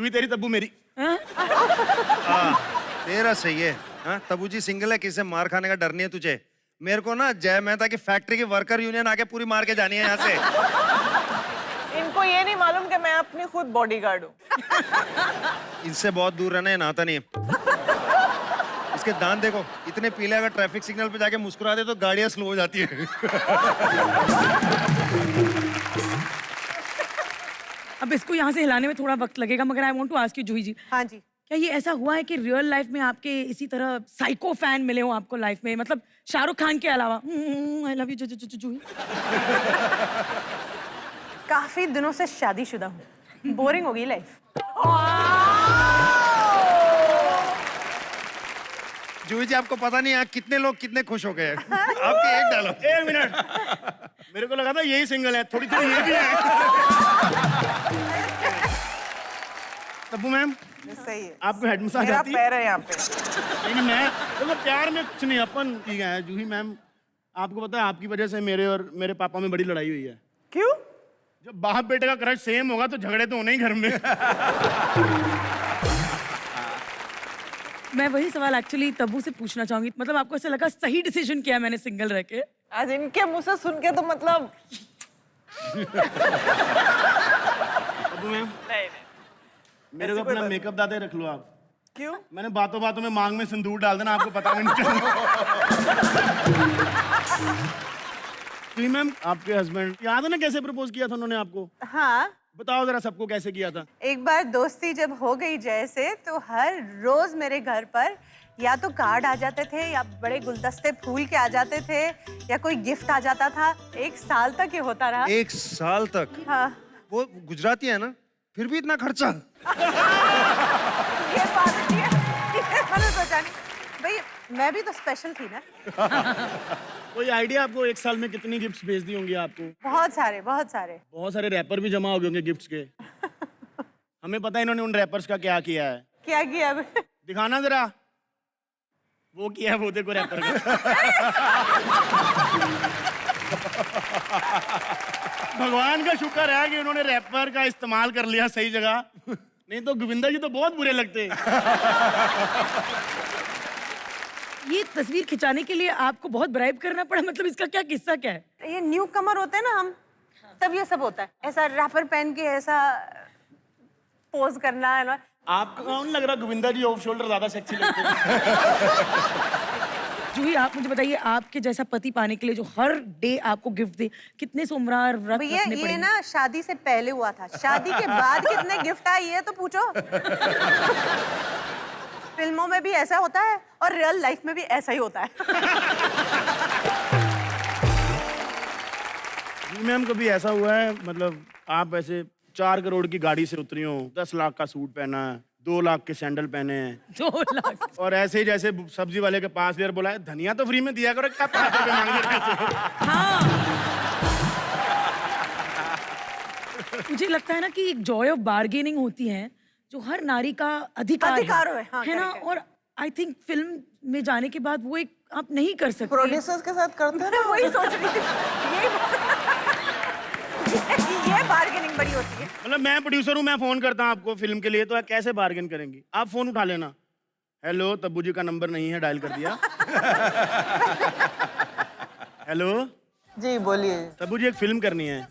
जूही तेरी तब्बू मेरी। तेरा सही है। हाँ, तब्बू जी सिंगल है, किसी से मार खाने का डर नहीं है तुझे। मेरे को ना जय मेहता की फैक्ट्री की वर्कर यूनियन आके पूरी मार के जानी है यहाँ से। इनको ये नहीं मालूम कि मैं अपनी खुद बॉडीगार्ड हूँ। इससे बहुत दूर रहना है, नहाता नहीं है। इसके दांत देखो इतने पीले, अगर ट्रैफिक सिग्नल पे जाके मुस्कुरा दे तो गाड़ियां स्लो हो जाती है। अब इसको यहाँ से हिलाने में थोड़ा वक्त लगेगा, मगर I want to ask you Juhi ji, हाँ जी। क्या ये ऐसा हुआ है कि रियल लाइफ में आपके इसी तरह साइको फैन मिले हो आपको लाइफ में, मतलब शाहरुख खान के अलावा? आई लव यू जूही। काफी दिनों से शादीशुदा हूँ, बोरिंग हो गई लाइफ। जूही जी आपको पता नहीं यहाँ कितने लोग कितने खुश हो गए हैं। आपके एक डायलॉग। 1 मिनट, मेरे को लगा था यही सिंगल है, थोड़ी थोड़ी ये भी है। तब्बू मैम, सही है। आपको हेड मसाज मेरा आती है? पैर है यहाँ पे। नहीं मैं मतलब प्यार में कुछ नहीं, अपन ठीक है। जूही मैम, आपको पता है आपकी वजह से मेरे और मेरे पापा में बड़ी लड़ाई हुई है। क्यों? जब बाप बेटे का क्रश सेम होगा तो झगड़े तो होने ही घर में। मैं वही सवाल एक्चुअली तब्बू से पूछना चाहूंगी, मतलब आपको ऐसा लगा सही डिसीजन किया मैंने सिंगल रह के? आज इनके मुंह से सुन के तो मतलब तब्बू मैम, नहीं। मेरे को अपना मेकअप दादा रख लो आप। क्यों? मैंने बातों बातों में मांग में सिंदूर डाल देना, आपको पता भी नहीं चलना। जी मैम, आपके हस्बैंड याद है ना कैसे प्रपोज किया था उन्होंने आपको? हाँ, बताओ जरा सबको कैसे किया था। एक बार दोस्ती जब हो गई जैसे, तो हर रोज मेरे घर पर या तो कार्ड आ जाते थे या बड़े गुलदस्ते फूल के आ जाते थे या कोई गिफ्ट आ जाता था। 1 साल तक ये होता रहा। 1 साल तक? हाँ। वो गुजराती है ना, फिर भी इतना खर्चा। ये बात है, ये मैंने सोचा नहीं भाई, मैं भी तो स्पेशल थी ना। कोई आइडिया आपको 1 साल में कितनी गिफ्ट्स भेज दी होंगी आपको? बहुत सारे, बहुत सारे। बहुत सारे रैपर भी जमा हो गए होंगे गिफ्ट्स के। हमें पता है इन्होंने उन रैपर्स का क्या किया है। क्या किया? दिखाना जरा। वो किया है वो, देखो रैपर का। भगवान का शुक्र है कि उन्होंने रैपर का इस्तेमाल कर लिया सही जगह, नहीं तो गोविंदा जी तो बहुत बुरे लगते। ये तस्वीर खिंचाने के लिए आपको बहुत ब्राइब करना पड़ा, मतलब इसका क्या किस्सा क्या है? ये न्यू कमर होते हैं ना हम, तब ये सब होता है। ऐसा रैपर पहन के ऐसा पोज करना है ना। आपको कौन लग रहा गोविंदा जी ऑफ शोल्डर ज्यादा सेक्सी लगते हैं? जूही आप मुझे बताइए, आपके जैसा पति पाने के लिए जो हर डे आपको गिफ्ट दे, कितने सोमवार व्रत भैया रखने ये पड़ेंगे? ना शादी से पहले हुआ था, शादी के बाद कितने गिफ्ट आए ये तो पूछो। फिल्मों में भी ऐसा होता है और रियल लाइफ में भी ऐसा ही होता है। जी मैम, कभी ऐसा हुआ है मतलब आप ऐसे 4 करोड़ की गाड़ी से उतरी हो, 10 लाख का सूट पहना है, 2 लाख के सैंडल पहने हैं, 2 लाख, और ऐसे ही जैसे सब्जी वाले के पास यार बोला है धनिया तो फ्री में दिया करो, क्या 5 रुपए मांग रहे थे? हाँ। मुझे लगता है ना कि एक जॉय ऑफ बार्गेनिंग होती है जो हर नारी का अधिकार है हाँ, है ना, और आई थिंक फिल्म में जाने के बाद वो एक आप नहीं कर सकते। प्रोड्यूसर्स के साथ करते हैं ना, वही सोच रही थी। ये बार्गेनिंग बड़ी होती है। मतलब मैं प्रोड्यूसर हूँ, मैं फोन करता हूँ आपको फिल्म के लिए, तो कैसे बार्गेन करेंगी? आप फोन उठा लेना। हेलो, तब्बू जी का नंबर नहीं है, डायल कर दिया। हेलो जी बोलिए। तब्बू जी, एक फिल्म करनी है।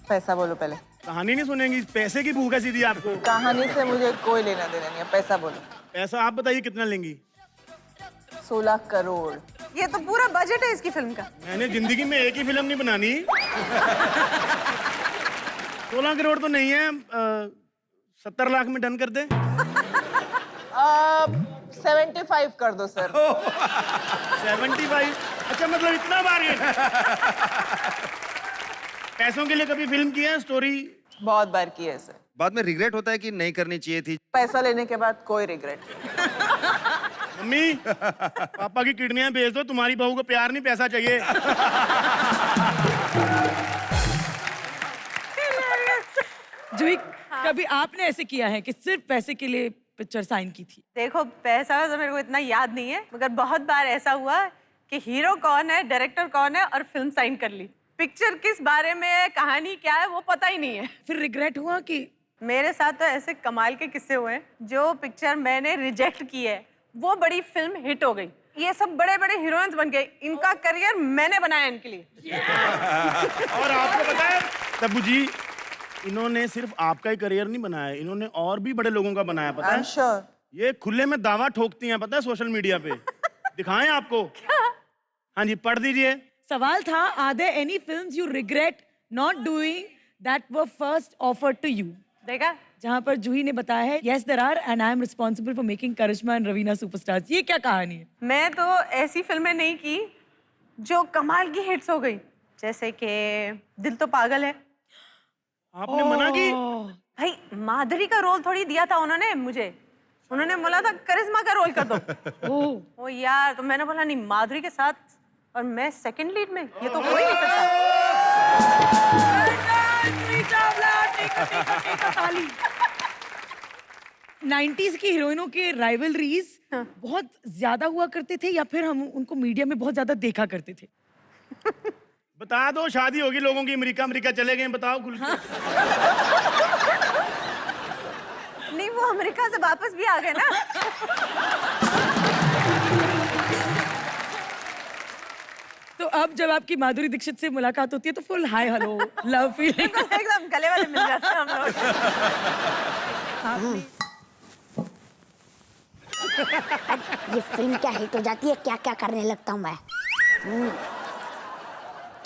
पैसा बोलो पहले। कहानी नहीं सुनेंगी, पैसे की भूख है सीधी आपको। कहानी से मुझे कोई लेना देना नहीं है, पैसा बोलो। पैसा आप बताइए कितना लेंगी? 16 करोड़। ये तो पूरा बजट है इसकी फिल्म का। मैंने जिंदगी में एक ही फिल्म नहीं बनानी। 16 करोड़ तो नहीं है, 70 लाख में डन कर दे। 75 कर दो सर। 75? अच्छा, मतलब इतना बार्गेन। पैसों के लिए कभी फिल्म की है? स्टोरी बहुत बार की है सर। बाद में रिग्रेट होता है कि नहीं करनी चाहिए थी? पैसा लेने के बाद कोई रिग्रेट। मम्मी, पापा की किडनियां भेज दो, तुम्हारी बहू को प्यार नहीं पैसा चाहिए। जूही, कभी आपने ऐसे किया है कि सिर्फ पैसे के लिए पिक्चर साइन की थी? देखो पैसा तो मेरे को इतना याद नहीं है, मगर बहुत बार ऐसा हुआ कि हीरो कौन है, डायरेक्टर कौन है और फिल्म साइन कर ली। पिक्चर किस बारे में है, कहानी क्या है, वो पता ही नहीं है। फिर रिग्रेट हुआ कि मेरे साथ तो ऐसे कमाल के किस्से हुए हैं। जो पिक्चर मैंने रिजेक्ट की है वो बड़ी फिल्म हिट हो गई। ये सब बड़े बड़े हीरोइंस बन गए। इनका करियर मैंने बनाया इनके लिए। और आपको पता है तब्बू जी, इन्होंने सिर्फ आपका ही करियर नहीं बनाया, इन्होंने और भी बड़े लोगों का बनाया। पता है श्योर। ये खुले में दावा ठोकती हैं, पता है, सोशल मीडिया पे। दिखाएं आपको? हाँ जी, पढ़ दीजिए। सवाल था, are there any films you regret not doing that were first offered to you? देखा? जहां पर जूही ने बताया है yes there are and I am responsible for making Karishma and Raveena superstars. ये क्या कहानी है? मैं तो ऐसी फिल्में नहीं की जो कमाल की हिट्स हो गई, जैसे कि दिल तो पागल है। आपने मना की? भाई माधुरी का रोल थोड़ी दिया था उन्होंने मुझे, उन्होंने बोला था करिश्मा का रोल कर दो। ओ यार, तो मैंने बोला नहीं, माधुरी के साथ और मैं सेकंड लीड में, ये तो हो ही नहीं सकता। 90s की हीरोइनों के राइवलरीज बहुत ज्यादा हुआ करते थे या फिर हम उनको मीडिया में बहुत ज्यादा देखा करते थे? बता दो, शादी होगी लोगों की, अमेरिका चले गए, बताओ खुल के। नहीं, वो अमेरिका से वापस भी आ गए ना। तो अब जब आपकी माधुरी दीक्षित से मुलाकात होती है तो full hi hello love feeling एकदम गले वाले मिल जाते हैं हम लोग। ये फिल्म क्या हिट हो जाती है, क्या क्या करने लगता हूँ मैं।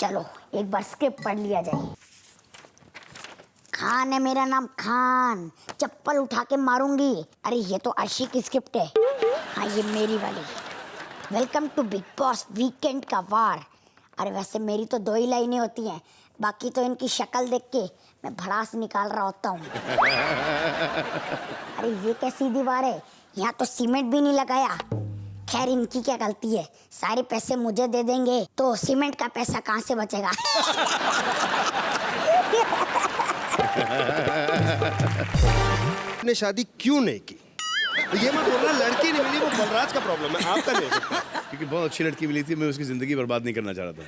चलो एक बार स्क्रिप्ट पढ़ लिया जाए। खान है मेरा नाम, खान, चप्पल उठा के मारूंगी। अरे ये तो अर्शी की स्क्रिप्ट है। हाँ, ये मेरी वाली। Welcome to Bigg Boss weekend का वार। अरे वैसे मेरी तो 2 ही लाइनें होती हैं, बाकी तो इनकी शक्ल देख के मैं भड़ास निकाल रहा होता हूँ। अरे ये कैसी दीवार है, यहाँ तो सीमेंट भी नहीं लगाया। खैर इनकी क्या गलती है, सारे पैसे मुझे दे देंगे तो सीमेंट का पैसा कहाँ से बचेगा। आपने शादी क्यों नहीं की? तो ये मत बोलना लड़की नहीं मिली, वो बलराज का प्रॉब्लम है, आपका नहीं हो सकता। क्योंकि बहुत अच्छी लड़की मिली थी, मैं उसकी जिंदगी बर्बाद नहीं करना चाह रहा था।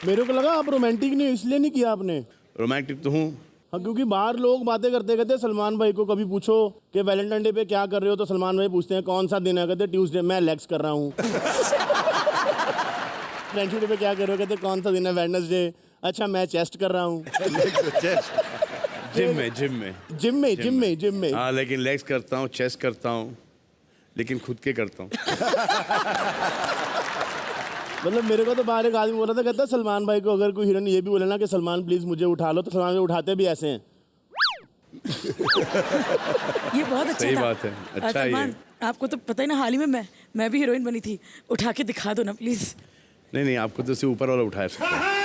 मेरे को लगा आप रोमांटिक नहीं, इसलिए नहीं किया आपने। रोमांटिक तो हूँ। हाँ, क्योंकि बाहर लोग बातें करते कहते सलमान भाई को कभी पूछो कि वैलेंटाइन डे पे क्या कर रहे हो, तो सलमान भाई पूछते हैं कौन सा दिन है, कहते ट्यूसडे, मैं लेग्स कर रहा हूँ। फ्रेंडशिप डे पे क्या कर रहे हो, कहते कौन सा दिन है, वेडनेसडे, अच्छा मैं चेस्ट कर रहा हूँ। जिम में। हाँ, लेकिन लेग्स करता हूँ, चेस्ट करता हूँ, लेकिन खुद के करता हूँ। मतलब मेरे को तो बाहर एक आदमी बोला था, कहता सलमान भाई को अगर कोई हीरोइन ये भी बोले ना कि सलमान प्लीज मुझे उठा लो, तो सलमान भाई उठाते भी ऐसे हैं। ये बहुत अच्छा सही था। बात है, अच्छा ही है। सलमान, आपको तो पता ही ना, हाल ही में मैं भी हीरोइन बनी थी। उठा के दिखा दो ना प्लीज। नहीं, आपको तो सिर्फ ऊपर वाला उठाया सकता है।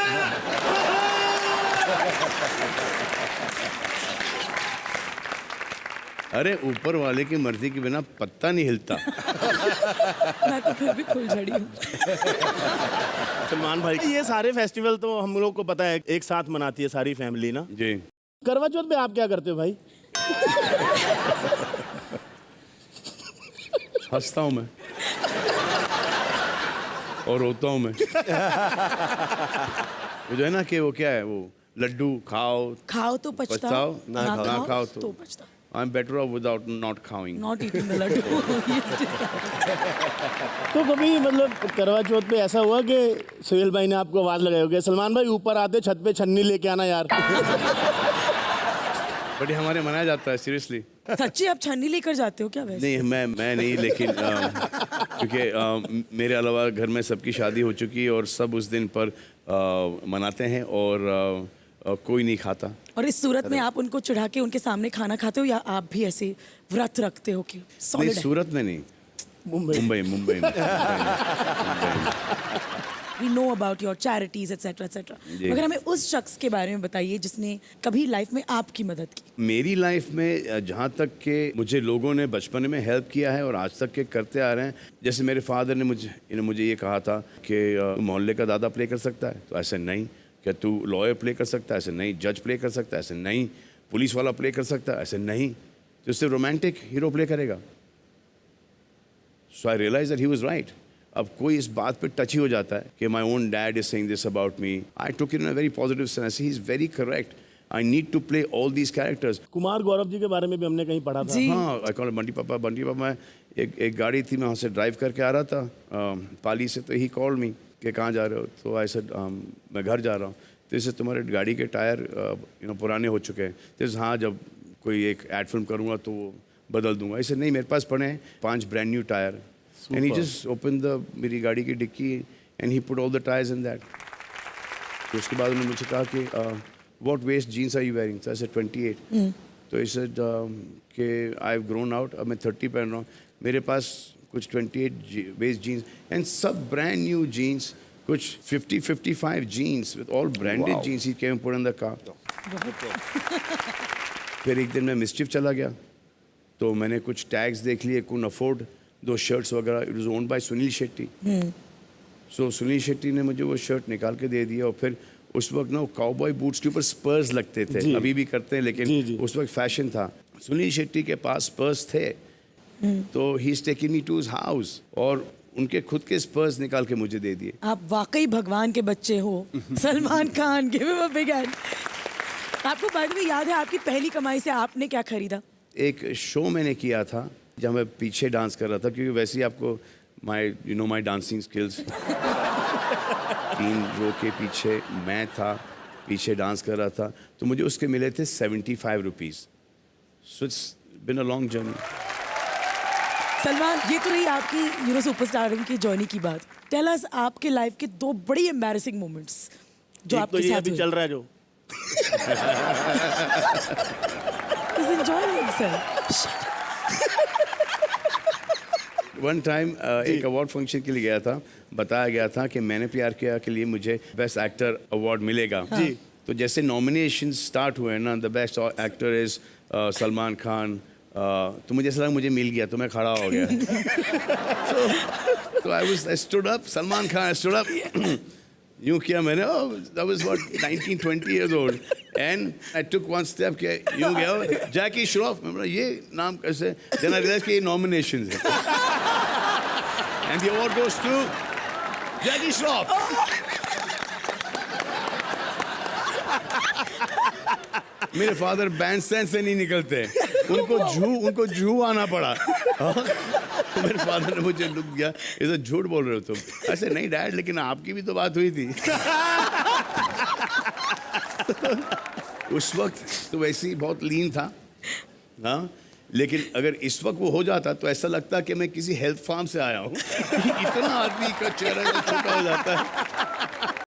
अरे ऊपर वाले की मर्जी के बिना पत्ता नहीं हिलता। मैं तो फिर भी फुलझड़ी हूँ। सलमान भाई, ये सारे फेस्टिवल तो हम लोग को पता है एक साथ मनाती है सारी फैमिली ना। जी। करवा चौथ पे आप क्या करते हो भाई? हंसता हूँ मैं और रोता हूँ मैं। वो जो है ना कि वो क्या है, वो लड्डू खाओ तो पछताओ, ना खाओ तो पछताओ। I'm better off without not खाऊंगी। Not eating the laddu. तो कभी मतलब करवा चौथ पे ऐसा हुआ कि सुहेल भाई ने आपको आवाज लगाई होगी, सलमान भाई ऊपर आते छत पे छन्नी लेके आना यार। बट ये हमारे मनाया जाता है, सीरियसली। सच्ची आप छन्नी लेकर जाते हो क्या वैसे? नहीं, मैं नहीं, लेकिन क्योंकि मेरे अलावा घर में सबकी शादी हो चुकी है और सब उस दिन पर मनाते हैं और कोई नहीं खाता। और इस सूरत में आप उनको चढ़ा के उनके सामने खाना खाते हो या आप भी ऐसे व्रत रखते हो कि नहीं, सॉलिड है? सूरत में नहीं, मुंबई में। We know about your charities, etc. मगर हमें उस शख्स के बारे में बताइए जिसने कभी लाइफ में आपकी मदद की। मेरी लाइफ में जहाँ तक कि मुझे लोगों ने बचपन में हेल्प किया है और आज तक के करते आ रहे हैं, जैसे मेरे फादर ने मुझे ये कहा था कि मोहल्ले का दादा प्ले कर सकता है, तो ऐसे नहीं। क्या तू लॉयर प्ले कर सकता है? ऐसे नहीं। जज प्ले कर सकता है? ऐसे नहीं। पुलिस वाला प्ले कर सकता है? ऐसे नहीं। तो सिर्फ रोमांटिक हीरो प्ले करेगा। So I realise that he was right. अब कोई इस बात पे टची हो जाता है कि my own dad is saying this about me, I took it in a very positive sense, he is very correct. I need to play all these characters. Kumar Gaurav ji के बारे में भी हमने कहीं पढ़ा था। जी। हाँ, I call बंटी पापा। मैं एक गाड़ी थी, मैं वहाँ से ड्राइव करके आ रहा था पाली से, तो ही कॉल मी कि कहाँ जा रहे हो, तो आई सेड मैं घर जा रहा हूँ। तो इससे तुम्हारे गाड़ी के टायर पुराने हो चुके हैं। तो हाँ, जब कोई एक एड फिल्म करूँगा तो वो बदल दूंगा। ऐसे नहीं, मेरे पास पड़े हैं 5 brand new tyre. And he just open मेरी गाड़ी की डिक्की and he put all the tyres in that. तो उसके बाद उन्होंने मुझे कहा कि what waist jeans are you wearing? तो आई सेड 28। तो ही सेड कि आई हैव ग्रोन आउट, अब मैं 30 पहन रहा हूँ, मेरे पास कुछ 28 वेस्ट जीन्स एंड सब ब्रांड न्यू जीन्स, कुछ 50-55 jeans with all branded jeans he came put in the car. फिर एक दिन मैं मिस्चिफ चला गया, तो मैंने कुछ टैग्स देख लिए, कुन अफोर्ड 2 शर्ट्स वगैरह। It was owned by Suniel Shetty. So Suniel Shetty ने मुझे वो शर्ट निकाल के दे दिया। और फिर उस वक्त ना काउबॉय बूट्स के ऊपर स्पर्स लगते थे, अभी भी करते हैं, लेकिन उस वक्त फैशन था। सुनील शेट्टी के पास स्पर्स थे, तो he is taking me to his house और उनके खुद के स्पर्स निकाल के मुझे दे दिए। आप वाकई भगवान के बच्चे हो। सलमान खान के बिग फैन। आपको बाद में याद है आपकी पहली कमाई से आपने क्या खरीदा? एक शो मैंने किया था जहाँ मैं पीछे डांस कर रहा था, क्योंकि वैसे ही आपको माई डांसिंग स्किल्स। 3 रो के पीछे मैं था, पीछे डांस कर रहा था, तो मुझे उसके मिले थे 75 rupees. So it's been a long journey. Salman, ये तो रही आपकी सुपरस्टार की जर्नी की बात। टेल अस आपके लाइफ के 2 बड़ी एम्बैरेसिंग मोमेंट्स जो एक आपके तो ये साथ अभी हुए। चल रहा है जो He's enjoying himself. One time एक अवार्ड फंक्शन के लिए गया था, बताया गया था कि मैंने प्यार किया के लिए मुझे बेस्ट एक्टर अवार्ड मिलेगा। जी। तो जैसे नॉमिनेशन स्टार्ट हुए ना, the best actor is Salman Khan, तो मुझे ऐसा लगा मुझे मिल गया, तो मैं खड़ा हो गया। तो I stood up, Salman Khan stood up. यूँ किया मैंने, that was what 19-20 years old, and I took one step के यूँ गया, जैकी श्रॉफ, मैं बोला ये नाम कैसे? Then I realized कि ये nominations है, and the award goes to जैकी श्रॉफ। मेरे फादर बैंड स्टैंड से नहीं निकलते, उनको जू आना पड़ा। तो मेरे फादर ने मुझे लुक दिया, ये तो झूठ बोल रहे हो तुम। ऐसे नहीं डैड, लेकिन आपकी भी तो बात हुई थी। उस वक्त तो वैसे ही बहुत लीन था, हाँ, लेकिन अगर इस वक्त वो हो जाता तो ऐसा लगता कि मैं किसी हेल्थ फार्म से आया हूँ। इतना आदमी का चेहरा छोटा हो जाता है।